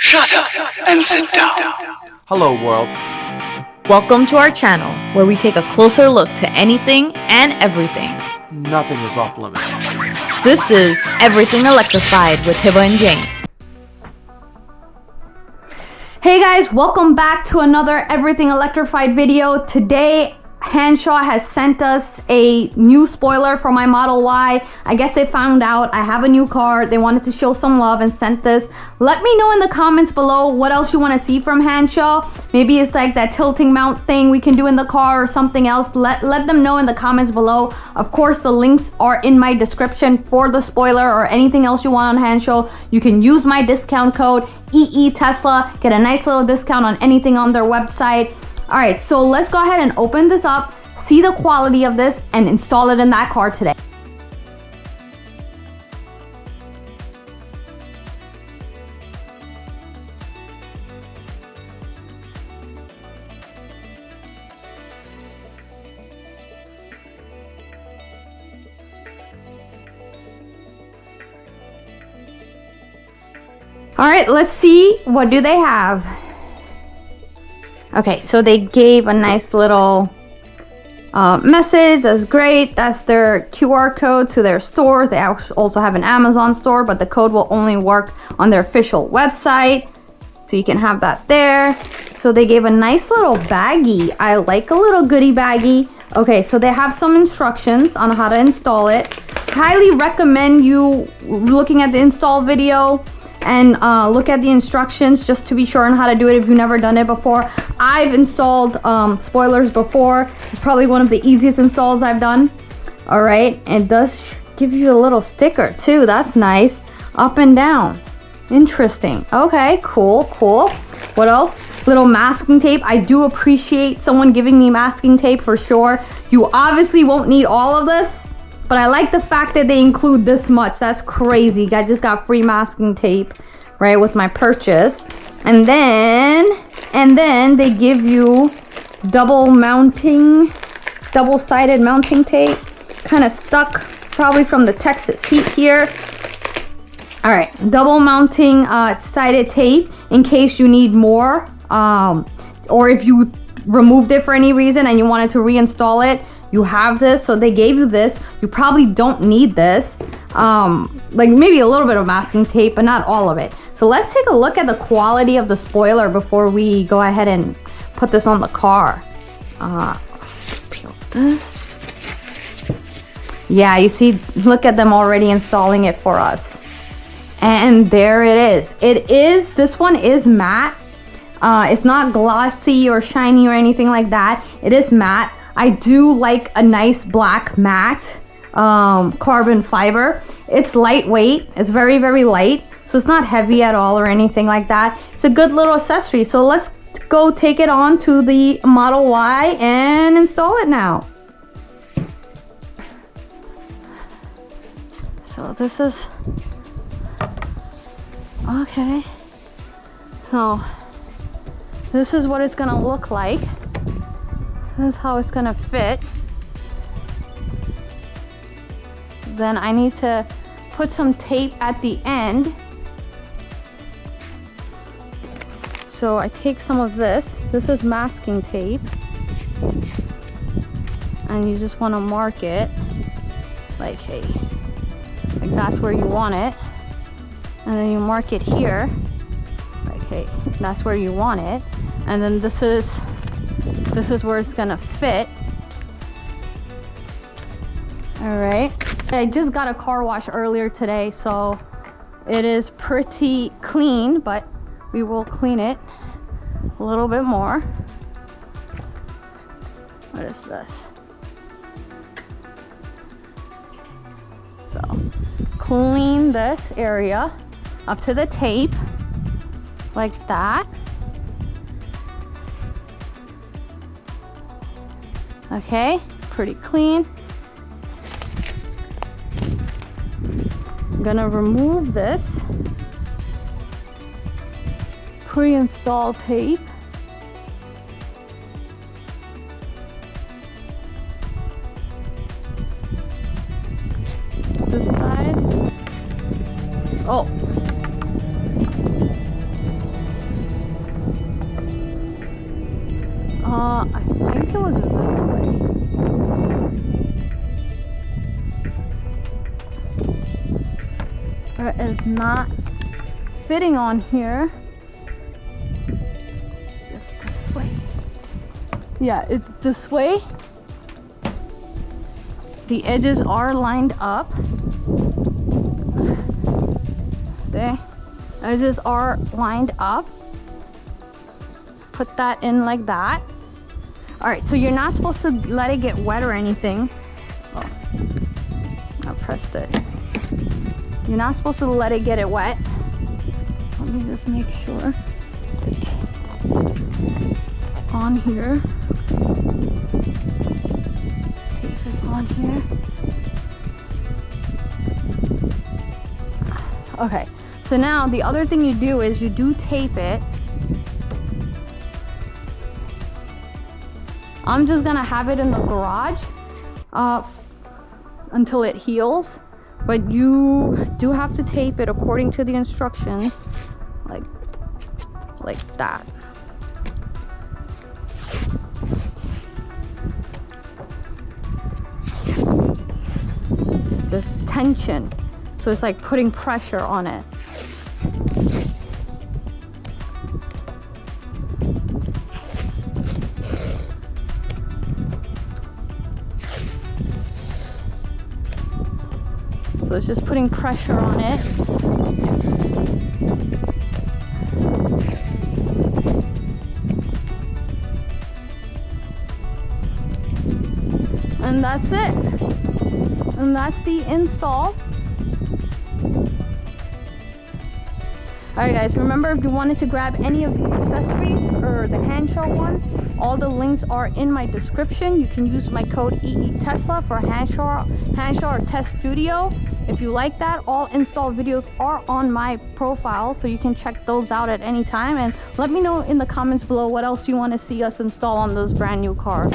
Shut up and sit down. Hello, world. Welcome to our channel, where we take a closer look to anything and everything. Nothing is off limits. This is Everything Electrified with Hiba and Jane. Hey guys, welcome back to another Everything Electrified video. Today, Hansshow has sent us a new spoiler for my Model Y. I guess they found out I have a new car. They wanted to show some love and sent this. Let me know in the comments below what else you want to see from Hansshow. Maybe it's like that tilting mount thing we can do in the car or something else. Let them know in the comments below. Of course, the links are in my description for the spoiler or anything else you want on Hansshow. You can use my discount code EETESLA. Get a nice little discount on anything on their website. Alright, so let's go ahead and open this up, see the quality of this, and install it in that car today. Alright, let's see, what do they have? Okay, so they gave a nice little message. That's great. That's their QR code to their store. They also have an Amazon store, but the code will only work on their official website. So you can have that there. So they gave a nice little baggie. I like a little goodie baggie. Okay, so they have some instructions on how to install it. Highly recommend you looking at the install video and look at the instructions just to be sure on how to do it if you've never done it before. I've installed spoilers before. It's probably one of the easiest installs I've done. All right, and it does give you a little sticker too. That's nice. Up and down. Interesting. Okay, cool. What else? Little masking tape. I do appreciate someone giving me masking tape for sure. You obviously won't need all of this, but I like the fact that they include this much. That's crazy. I just got free masking tape, right, with my purchase. And then they give you double-sided mounting tape. Kind of stuck, probably from the Texas heat here. All right, double mounting sided tape in case you need more. Or if you removed it for any reason and you wanted to reinstall it, you have this. So they gave you this. You probably don't need this. Like maybe a little bit of masking tape, but not all of it. So let's take a look at the quality of the spoiler before we go ahead and put this on the car. Let's peel this. Yeah, you see, look at them already installing it for us. And there it is. This one is matte. It's not glossy or shiny or anything like that. It is matte. I do like a nice black matte carbon fiber. It's lightweight. It's very, very light. So it's not heavy at all or anything like that. It's a good little accessory. So let's go take it on to the Model Y and install it now. So this is, okay. So this is what it's gonna look like. This is how it's gonna fit. So then I need to put some tape at the end. So I take some of this. This is masking tape. And you just want to mark it like, hey, like that's where you want it. And then you mark it here. Like, hey, that's where you want it. And then this is where it's gonna fit. All right. I just got a car wash earlier today, so it is pretty clean, but we will clean it a little bit more. What is this? So clean this area up to the tape like that. Okay, pretty clean. I'm gonna remove this pre-installed tape. This side. Oh, I think it was this way. It is not fitting on here. This way. Yeah, it's this way. The edges are lined up. The edges are lined up. Put that in like that. All right, so you're not supposed to let it get wet or anything. Oh, I pressed it. You're not supposed to let it get wet. Let me just make sure it's on here. Tape is on here. Okay, so now the other thing you do is you do tape it. I'm just gonna have it in the garage until it heals, but you do have to tape it according to the instructions, like that. Just tension, so it's like putting pressure on it. So it's just putting pressure on it. And that's it. And that's the install. Alright guys, remember if you wanted to grab any of these accessories or the Hansshow one, all the links are in my description. You can use my code EETESLA for Hansshow or Test Studio. If you like that, all install videos are on my profile, so you can check those out at any time. And let me know in the comments below what else you want to see us install on those brand new cars.